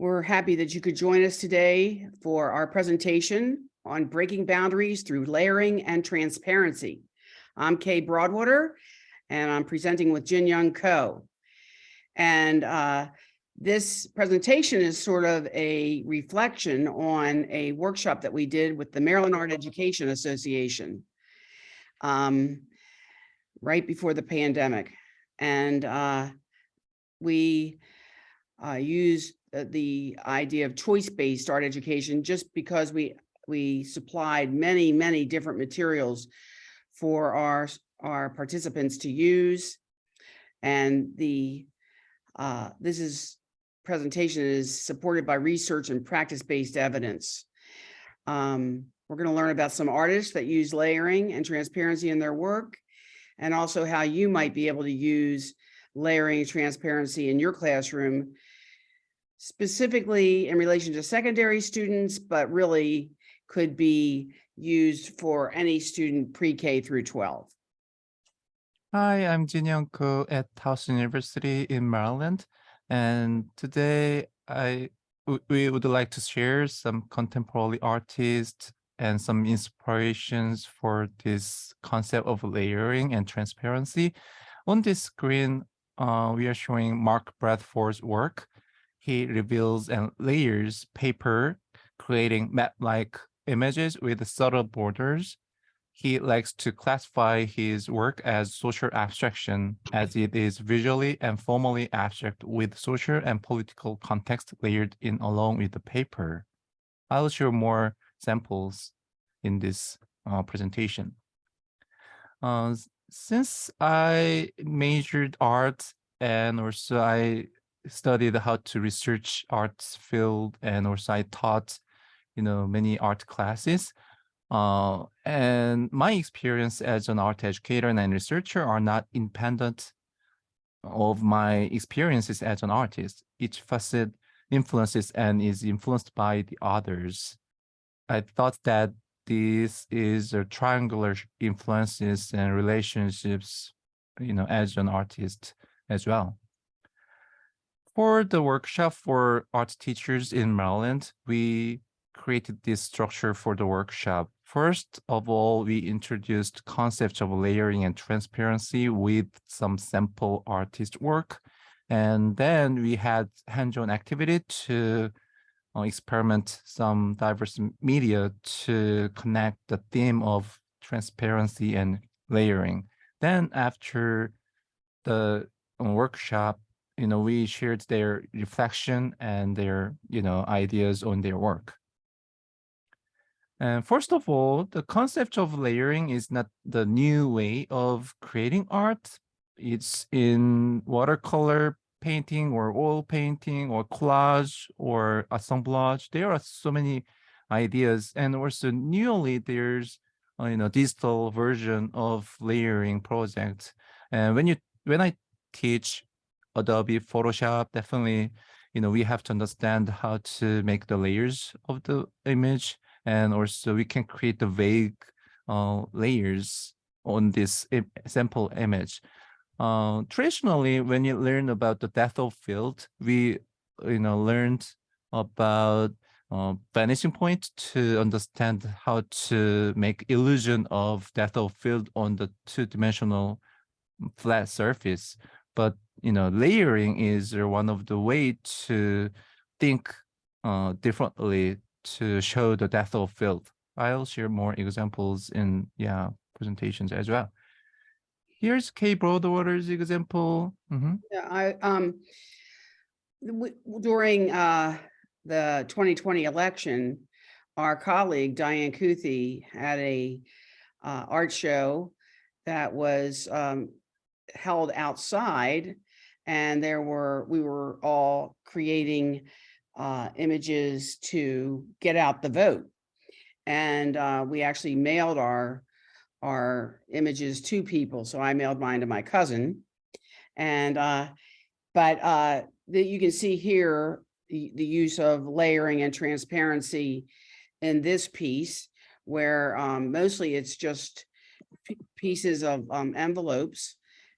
We're happy that you could join us today for our presentation on breaking boundaries through layering and transparency. I'm Kay Broadwater, and I'm presenting with Jin Young Ko. And this presentation is sort of a reflection on a workshop that we did with the Maryland Art Education Association right before the pandemic. And we used the idea of choice-based art education just because we supplied many different materials for our participants to use. And this presentation is supported by research and practice-based evidence. We're going to learn about some artists that use layering and transparency in their work, and also how you might be able to use layering and transparency in your classroom, specifically in relation to secondary students, but really could be used for any student pre-K through 12. Hi, I'm Jin Young Ko at Towson University in Maryland, and today we would like to share some contemporary artists and some inspirations for this concept of layering and transparency. On this screen, we are showing Mark Bradford's work. He reveals and layers paper, creating map-like images with subtle borders. He likes to classify his work as social abstraction, as it is visually and formally abstract with social and political context layered in along with the paper. I'll show more samples in this presentation. Since I majored art and also I studied how to research arts field, and also I taught, many art classes. And my experience as an art educator and researcher are not independent of my experiences as an artist. Each facet influences and is influenced by the others. I thought that this is a triangular influences and relationships, as an artist as well. For the workshop for art teachers in Maryland, we created this structure for the workshop. First of all, we introduced concepts of layering and transparency with some sample artist work. And then we had hands-on activity to experiment some diverse media to connect the theme of transparency and layering. Then after the workshop, we shared their reflection and their, ideas on their work. And first of all, the concept of layering is not the new way of creating art. It's in watercolor painting or oil painting or collage or assemblage. There are so many ideas, and also newly there's digital version of layering projects. And when I teach Adobe Photoshop, definitely we have to understand how to make the layers of the image, and also we can create the vague layers on this sample image. Traditionally, when you learn about the depth of field, we learned about vanishing point to understand how to make illusion of depth of field on the two-dimensional flat surface. But layering is one of the way to think differently to show the depth of field. I'll share more examples in presentations as well. Here's Kay Broadwater's example. Yeah, during the 2020 election, our colleague Diane Kuthi had a art show that was held outside, and we were all creating images to get out the vote. And we actually mailed our images to people. So I mailed mine to my cousin. And but you can see here the use of layering and transparency in this piece, where mostly it's just pieces of envelopes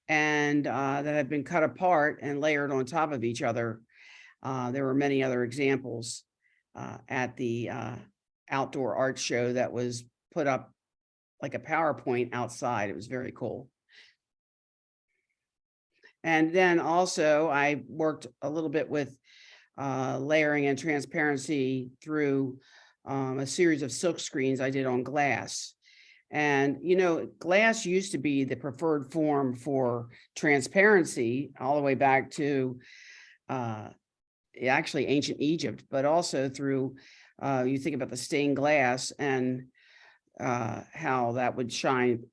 and that have been cut apart and layered on top of each other. There were many other examples at the outdoor art show that was put up like a PowerPoint outside. It was very cool. And then also I worked a little bit with layering and transparency through a series of silk screens I did on glass. And, you know, glass used to be the preferred form for transparency all the way back to actually ancient Egypt, but also through, you think about the stained glass and how that would shine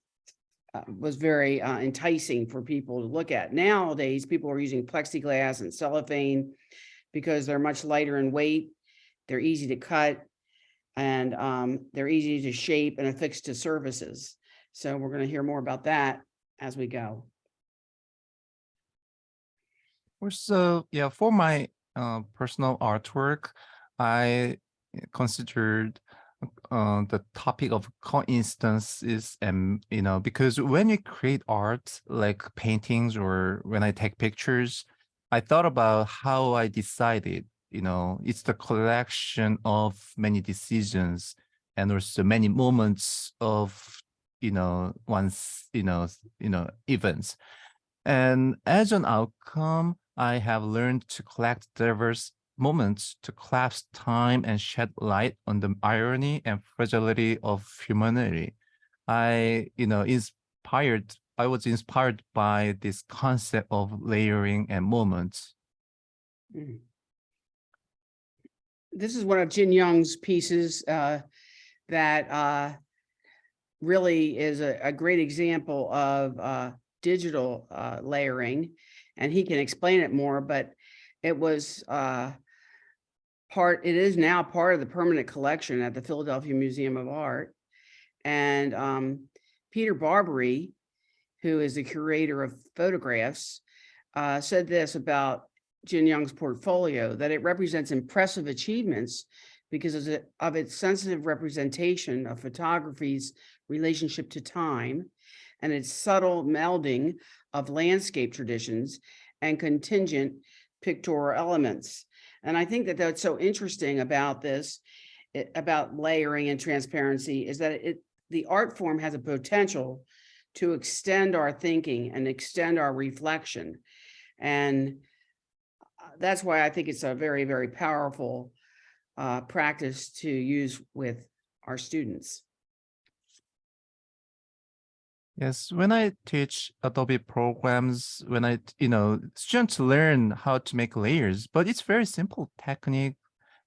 was very enticing for people to look at. Nowadays, people are using plexiglass and cellophane because they're much lighter in weight, they're easy to cut, and they're easy to shape and affix to surfaces. So we're going to hear more about that as we go. Also, yeah, for my personal artwork, I considered the topic of coincidences, and because when you create art like paintings or when I take pictures, I thought about how I decided. It's the collection of many decisions and also many moments of one's events. And as an outcome, I have learned to collect diverse moments to collapse time and shed light on the irony and fragility of humanity. I was inspired by this concept of layering and moments. Mm. This is one of Jin Young's pieces that really is a great example of digital layering, and he can explain it more, but it was it is now part of the permanent collection at the Philadelphia Museum of Art. And Peter Barbary, who is the curator of photographs, said this about Jin Young's portfolio, that it represents impressive achievements because of its sensitive representation of photography's relationship to time and its subtle melding of landscape traditions and contingent pictorial elements. And I think that that's so interesting about this, about layering and transparency, is that the art form has a potential to extend our thinking and extend our reflection. And that's why I think it's a very, very powerful practice to use with our students. Yes, when I teach Adobe programs, students learn how to make layers, but it's very simple technique.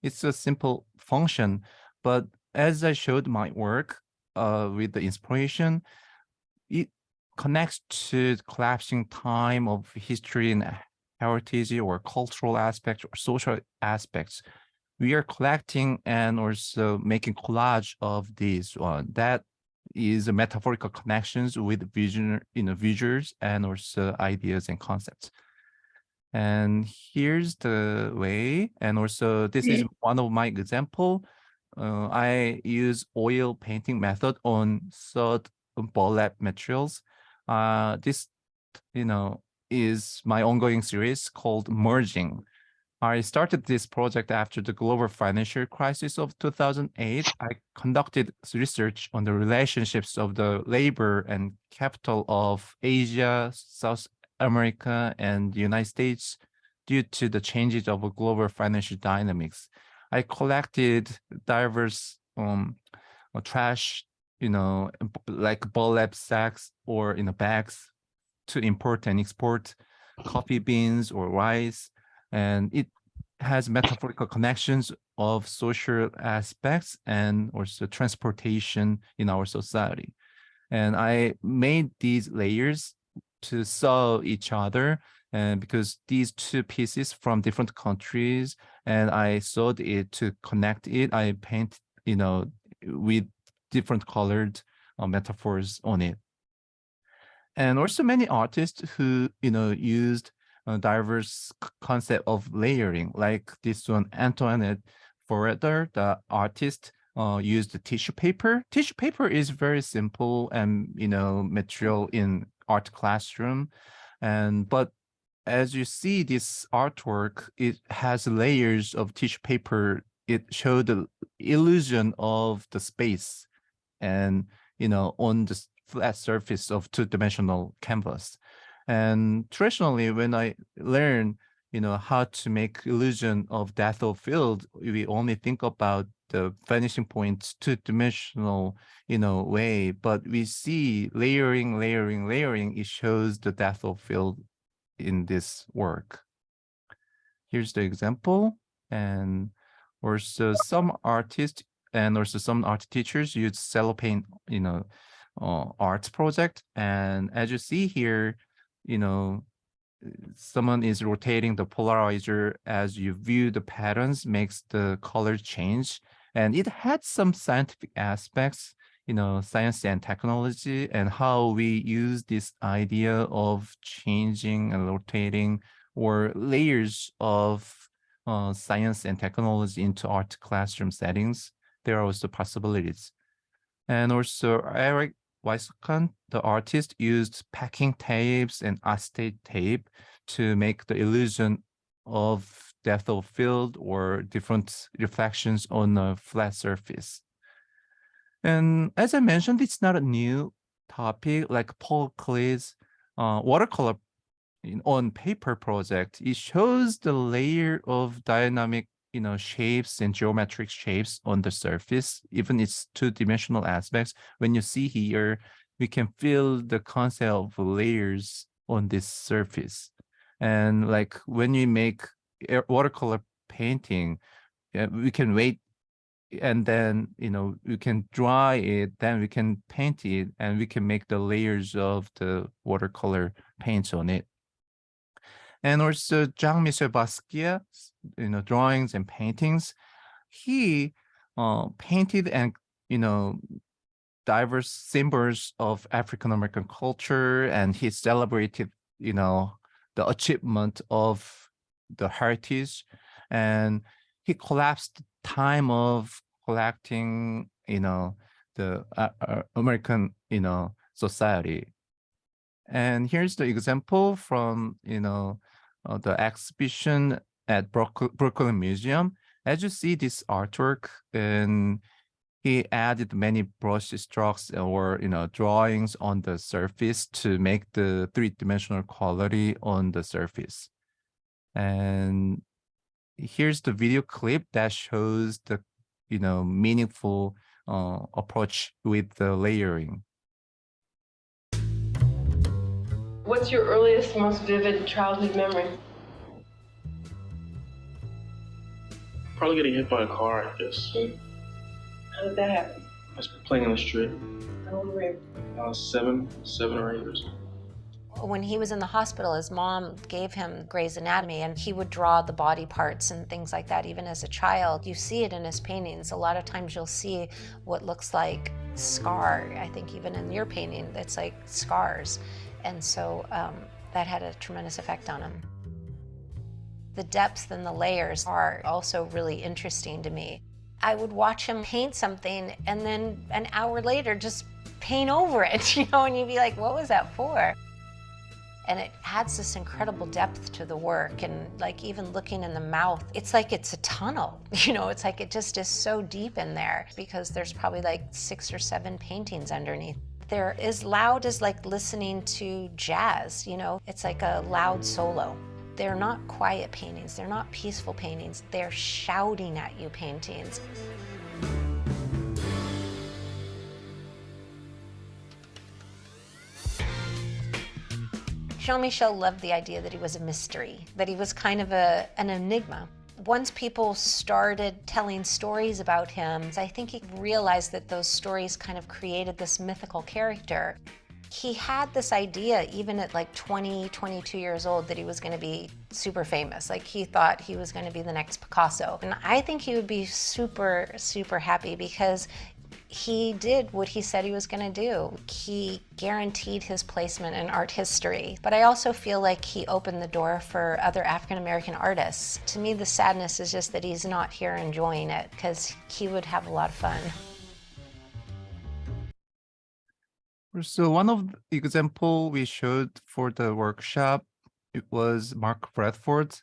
It's a simple function. But as I showed my work with the inspiration, it connects to the collapsing time of history and heritage or cultural aspects or social aspects. We are collecting and also making collage of this one. That is a metaphorical connections with visuals and also ideas and concepts. And here's the way. And also this is one of my example. I use oil painting method on third burlap materials. This, is my ongoing series called Merging. I started this project after the global financial crisis of 2008. I conducted research on the relationships of the labor and capital of Asia, South America, and the United States due to the changes of global financial dynamics. I collected diverse trash, like burlap sacks or bags to import and export coffee beans or rice, and it has metaphorical connections of social aspects and also transportation in our society. And I made these layers to sew each other, and because these two pieces from different countries, and I sewed it to connect it. I paint, with different colored metaphors on it. And also many artists who used a diverse concept of layering, like this one, Antoinette Foretter, the artist, used tissue paper. Tissue paper is very simple and material in art classroom, but as you see this artwork, it has layers of tissue paper. It showed the illusion of the space and, on the flat surface of two-dimensional canvas. And traditionally, when I learn, how to make illusion of depth of field, we only think about the vanishing points two-dimensional, way, but we see layering, layering, layering. It shows the depth of field in this work. Here's the example. And also some artists and also some art teachers use cellophane, art project. And as you see here, someone is rotating the polarizer as you view the patterns, makes the color change. And it had some scientific aspects, science and technology, and how we use this idea of changing and rotating or layers of science and technology into art classroom settings. There are also possibilities. And also Eric Weisskant, the artist, used packing tapes and acetate tape to make the illusion of depth of field or different reflections on a flat surface. And as I mentioned, it's not a new topic like Paul Klee's watercolor on paper project. It shows the layer of dynamic shapes and geometric shapes on the surface, even its two-dimensional aspects. When you see here, we can feel the concept of layers on this surface. And like when we make watercolor painting, we can wait and then we can dry it, then we can paint it, and we can make the layers of the watercolor paints on it. And also Jean-Michel Basquiat, drawings and paintings. He painted and diverse symbols of African American culture, and he celebrated the achievement of the heritage, and he collapsed time of collecting the American society. And here's the example from the exhibition at Brooklyn Museum. As you see this artwork, and he added many brush strokes or drawings on the surface to make the three-dimensional quality on the surface. And here's the video clip that shows the meaningful approach with the layering. What's your earliest, most vivid childhood memory? Probably getting hit by a car, I guess. How did that happen? I was playing in the street. How old were you? I was seven or 8 years old. When he was in the hospital, his mom gave him Grey's Anatomy, and he would draw the body parts and things like that, even as a child. You see it in his paintings. A lot of times you'll see what looks like scar. I think even in your painting, it's like scars. And so that had a tremendous effect on him. The depth and the layers are also really interesting to me. I would watch him paint something and then an hour later just paint over it, and you'd be like, what was that for? And it adds this incredible depth to the work. And like even looking in the mouth, it's like it's a tunnel, it's like it just is so deep in there because there's probably like 6 or 7 paintings underneath. They're as loud as like listening to jazz, it's like a loud solo. They're not quiet paintings, they're not peaceful paintings, they're shouting at you paintings. Jean-Michel loved the idea that he was a mystery, that he was kind of an enigma. Once people started telling stories about him, I think he realized that those stories kind of created this mythical character. He had this idea, even at like 20, 22 years old, that he was going to be super famous. Like he thought he was going to be the next Picasso. And I think he would be super, super happy because he did what he said he was going to do. He guaranteed his placement in art history. But I also feel like he opened the door for other African-American artists. To me, the sadness is just that he's not here enjoying it because he would have a lot of fun. So one of the example we showed for the workshop it was Mark Bradford.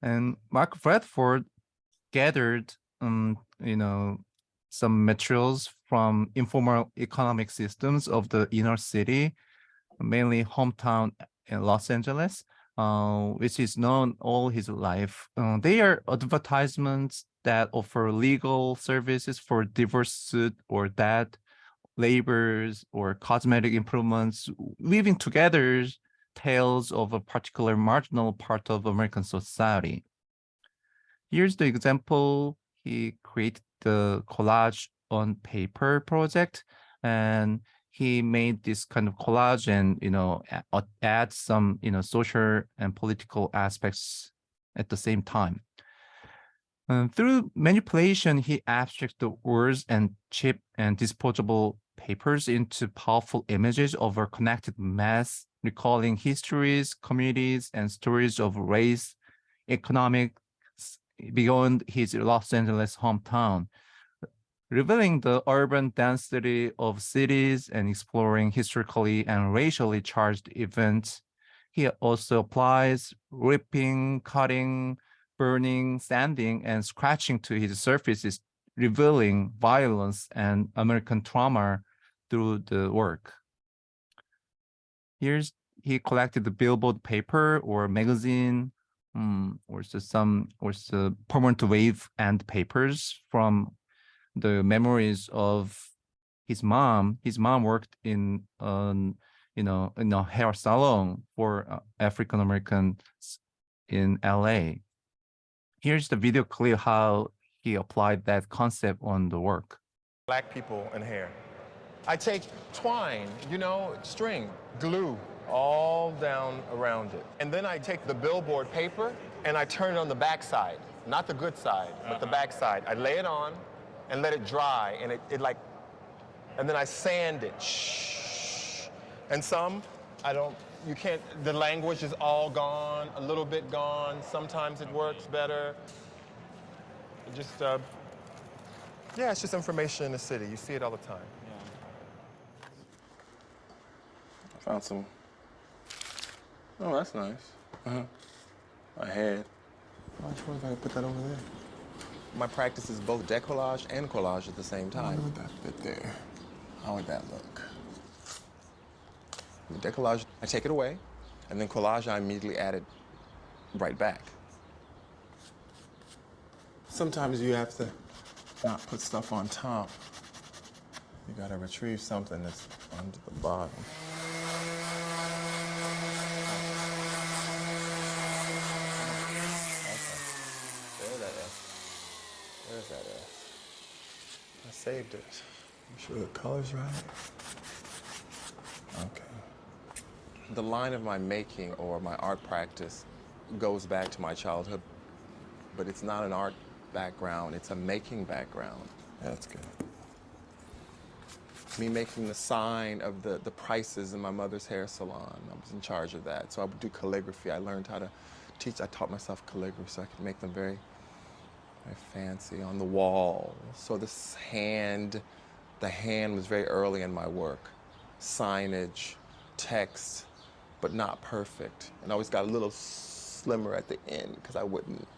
And Mark Bradford gathered, some materials from informal economic systems of the inner city, mainly hometown in Los Angeles, which is known all his life. They are advertisements that offer legal services for divorce suit or debt, labors or cosmetic improvements, weaving together tales of a particular marginal part of American society. Here's the example. He created the collage on paper project, and he made this kind of collage and, add some, social and political aspects at the same time. Through manipulation, he abstracted the words and cheap and disposable papers into powerful images of a connected mass, recalling histories, communities, and stories of race, economics beyond his Los Angeles hometown, revealing the urban density of cities and exploring historically and racially charged events. He also applies ripping, cutting, burning, sanding, and scratching to his surfaces, revealing violence and American trauma through the work. He collected the billboard paper or magazine, or permanent wave and papers from the memories of his mom. His mom worked in in a hair salon for African Americans in LA. Here's the video clip how he applied that concept on the work. Black people and hair. I take twine, string, glue all down around it. And then I take the billboard paper and I turn it on the back side, not the good side, but the back side. I lay it on and let it dry, and and then I sand it. Shh. And some, you can't, the language is all gone, a little bit gone. Sometimes it works better. It's just information in the city. You see it all the time. I found some. Oh, that's nice. My head. Why don't you want to put that over there? My practice is both decollage and collage at the same time. Look at that fit there. How would that look? The decollage, I take it away, and then collage, I immediately add it right back. Sometimes you have to not put stuff on top. You gotta retrieve something that's under the bottom. There's that S. There's that S. I saved it. You sure the color's right? Okay. The line of my making or my art practice goes back to my childhood, but it's not an art background, it's a making background. That's good. Me making the sign of the prices in my mother's hair salon. I was in charge of that. So I would do calligraphy. I learned how to teach. I taught myself calligraphy so I could make them very, very fancy on the wall. So the hand was very early in my work. Signage, text, but not perfect. And I always got a little slimmer at the end because I wouldn't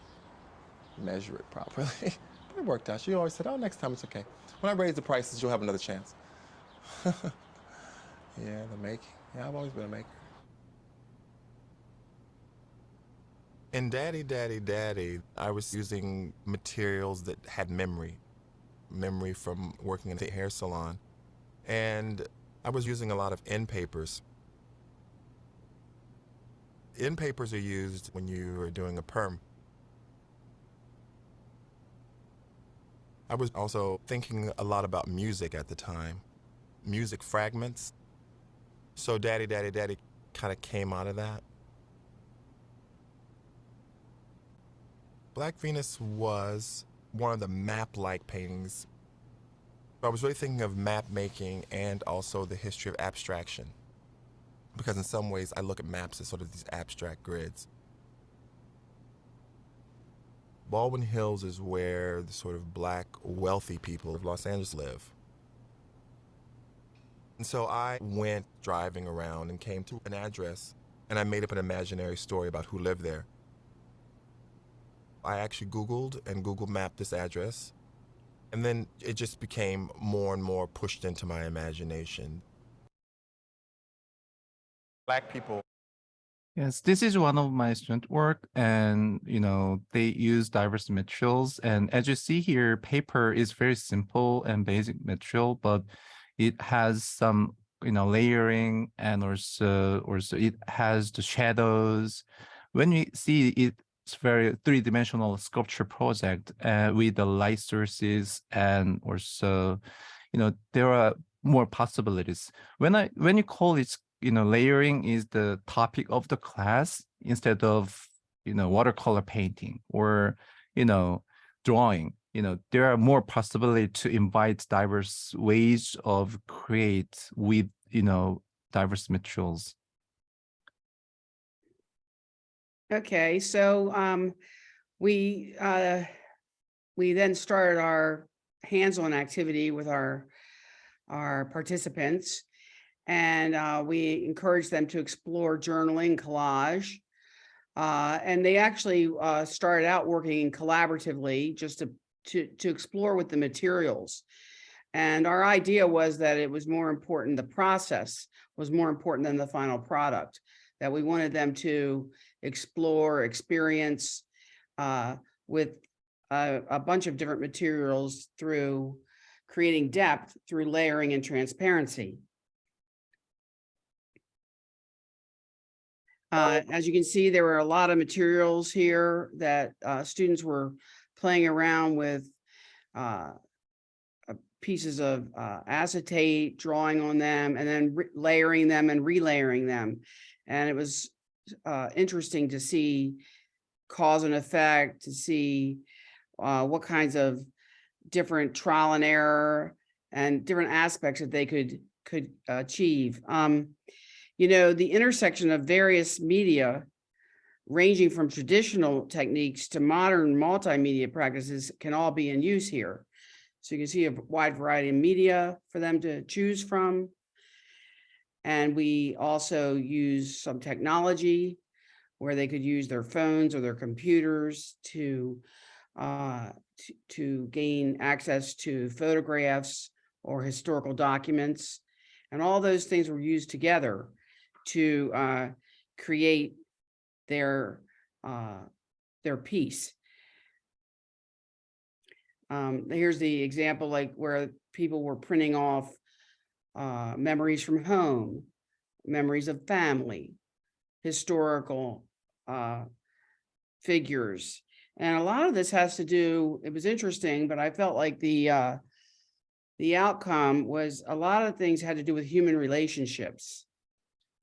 measure it properly. But it worked out. She always said, oh, next time it's okay. When I raise the prices, you'll have another chance. Yeah, the making. Yeah, I've always been a maker. In Daddy, Daddy, Daddy, I was using materials that had memory from working in the hair salon. And I was using a lot of end papers. End papers are used when you are doing a perm. I was also thinking a lot about music at the time, music fragments. So Daddy, Daddy, Daddy kind of came out of that. Black Venus was one of the map-like paintings. I was really thinking of map making and also the history of abstraction. Because in some ways I look at maps as sort of these abstract grids. Baldwin Hills is where the sort of black, wealthy people of Los Angeles live. And so I went driving around and came to an address and I made up an imaginary story about who lived there. I actually Googled and Google mapped this address, and then it just became more and more pushed into my imagination. Black people. Yes, this is one of my student work, and they use diverse materials. And as you see here, paper is very simple and basic material, but it has some layering, and also it has the shadows. When we see it, it's very three-dimensional sculpture project with the light sources, and also there are more possibilities. When you call it layering is the topic of the class instead of watercolor painting or drawing. There are more possibility to invite diverse ways of create with diverse materials. Okay, so we then started our hands-on activity with our participants, and we encouraged them to explore journaling, collage, and they actually started out working collaboratively just to explore with the materials. And our idea was that it was more important, the process was more important than the final product, that we wanted them to explore, experience with a bunch of different materials through creating depth through layering and transparency. As you can see, there were a lot of materials here that students were playing around with pieces of acetate, drawing on them, and then layering them and relayering them. And it was interesting to see cause and effect, to see what kinds of different trial and error and different aspects that they could achieve. The intersection of various media, ranging from traditional techniques to modern multimedia practices, can all be in use here. So you can see a wide variety of media for them to choose from. And we also use some technology where they could use their phones or their computers to gain access to photographs or historical documents. And all those things were used together to create their piece. Here's the example, like where people were printing off memories from home, memories of family, historical figures. And a lot of this has to do, it was interesting, but I felt like the outcome was a lot of things had to do with human relationships,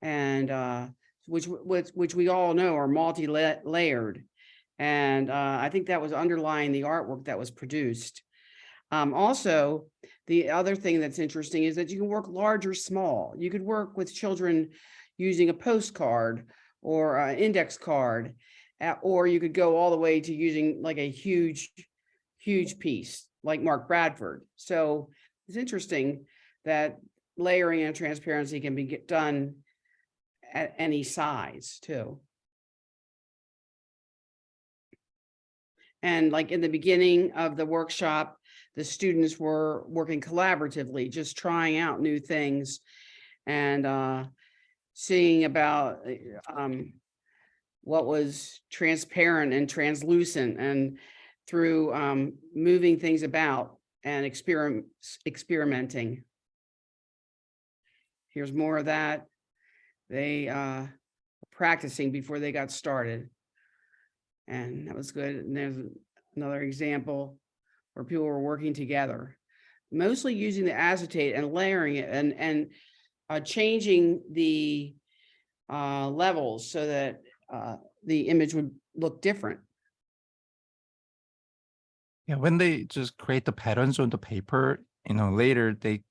and which we all know are multi-layered. And I think that was underlying the artwork that was produced. Also, the other thing that's interesting is that you can work large or small. You could work with children using a postcard or an index card, or you could go all the way to using like a huge piece like Mark Bradford. So it's interesting that layering and transparency can be done at any size too. And like in the beginning of the workshop, the students were working collaboratively, just trying out new things and seeing about what was transparent and translucent, and through moving things about and experimenting. Here's more of that. They were practicing before they got started. And that was good. And there's another example where people were working together, mostly using the acetate and layering it and changing the levels so that the image would look different. Yeah, when they just create the patterns on the paper, later they,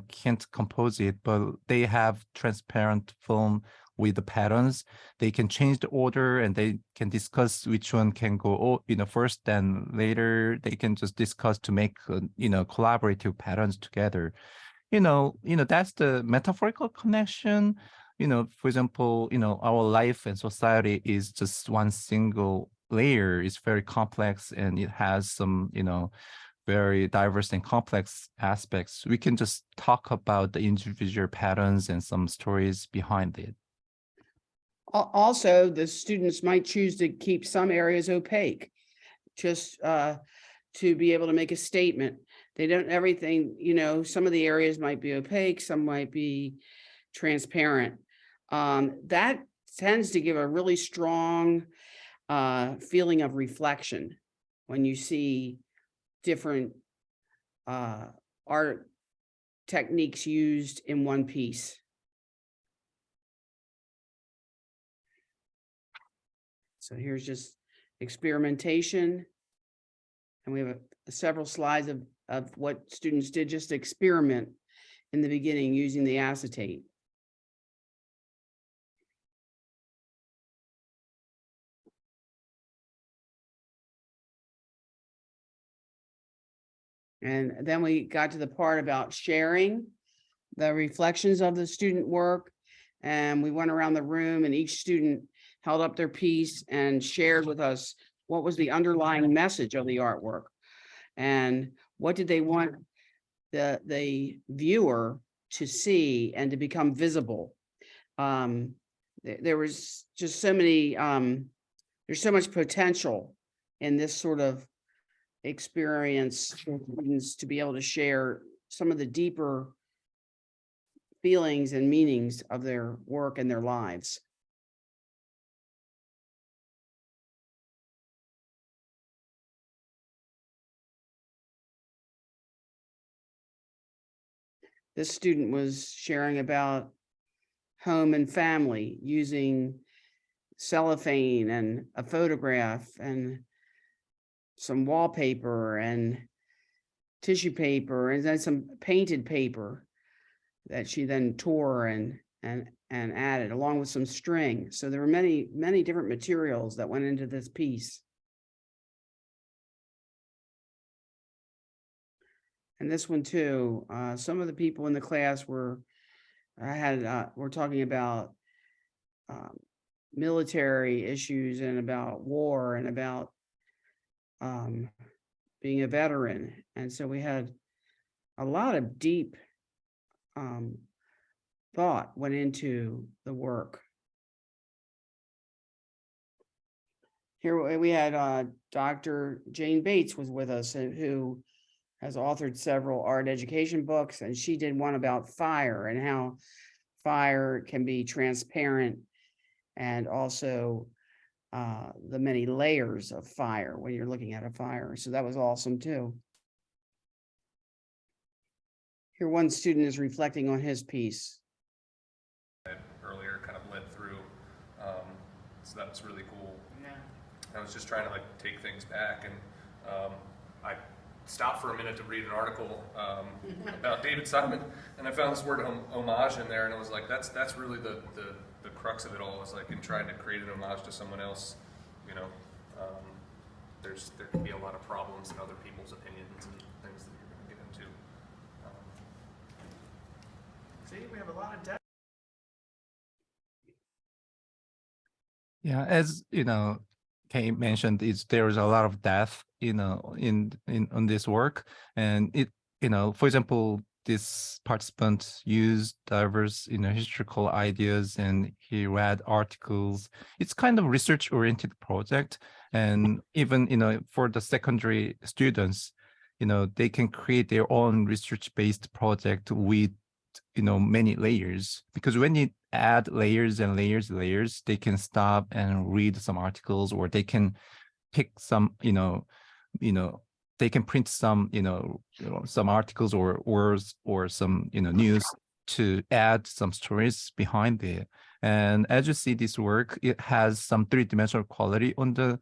can't compose it, but they have transparent film with the patterns. They can change the order and they can discuss which one can go, first, then later they can just discuss to make, collaborative patterns together. That's the metaphorical connection for example, our life and society is just one single layer. It's very complex and it has some, very diverse and complex aspects. We can just talk about the individual patterns and some stories behind it. Also, the students might choose to keep some areas opaque, just to be able to make a statement. They don't everything, some of the areas might be opaque, some might be transparent. That tends to give a really strong feeling of reflection when you see different art techniques used in one piece. So here's just experimentation. And we have several slides of what students did just to experiment in the beginning using the acetate. And then we got to the part about sharing the reflections of the student work. And we went around the room and each student held up their piece and shared with us what was the underlying message of the artwork and what did they want the viewer to see and to become visible. There was just so many, there's so much potential in this sort of experience for students to be able to share some of the deeper feelings and meanings of their work and their lives. This student was sharing about home and family using cellophane and a photograph and some wallpaper and tissue paper and then some painted paper that she then tore and added along with some string. So there were many, many different materials that went into this piece. And this one too, some of the people in the class were talking about military issues and about war and about being a veteran. And so we had a lot of deep thought went into the work. Here we had Dr. Jane Bates was with us, who has authored several art education books, and she did one about fire and how fire can be transparent and also the many layers of fire when you're looking at a fire. So that was awesome too. Here one student is reflecting on his piece. Earlier kind of led through, so that was really cool. Yeah. I was just trying to like take things back, and I stopped for a minute to read an article about David Simon, and I found this word homage in there, and I was like, that's really the crux of it all, is like in trying to create an homage to someone else. There can be a lot of problems in other people's opinions and things that you're going to get into. See, we have a lot of depth. Yeah, as Kay mentioned, there is a lot of depth, on this work, and it, for example, this participant used diverse, historical ideas, and he read articles. It's kind of research-oriented project, and even for the secondary students, they can create their own research-based project with many layers, because when you add layers and layers, they can stop and read some articles, or they can pick some, they can print some, some articles or words or some, news to add some stories behind it. And as you see this work, it has some three-dimensional quality on the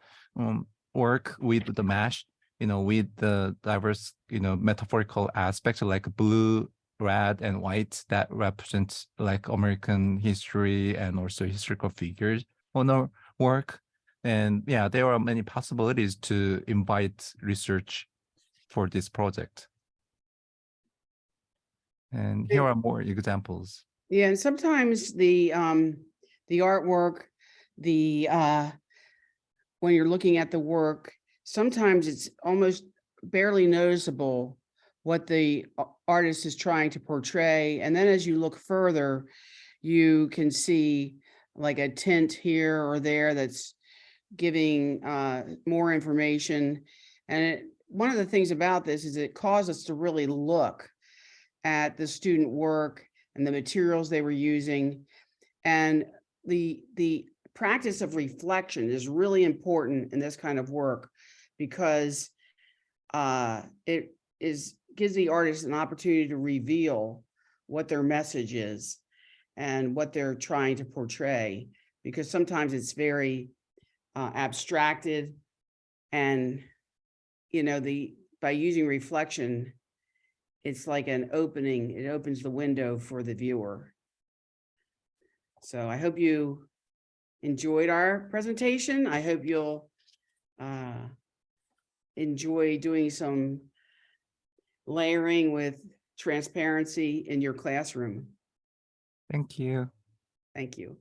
work with the mesh, with the diverse, metaphorical aspects like blue, red, and white that represent like American history and also historical figures on our work. And yeah, there are many possibilities to invite research for this project. And here are more examples. Yeah, and sometimes the artwork, when you're looking at the work, sometimes it's almost barely noticeable what the artist is trying to portray. And then as you look further, you can see like a tint here or there that's giving more information. And one of the things about this is it caused us to really look at the student work and the materials they were using. And the practice of reflection is really important in this kind of work, because it gives the artist an opportunity to reveal what their message is and what they're trying to portray, because sometimes it's very abstracted. And by using reflection, it's like an opening. It opens the window for the viewer. So I hope you enjoyed our presentation. I hope you'll enjoy doing some layering with transparency in your classroom. Thank you. Thank you.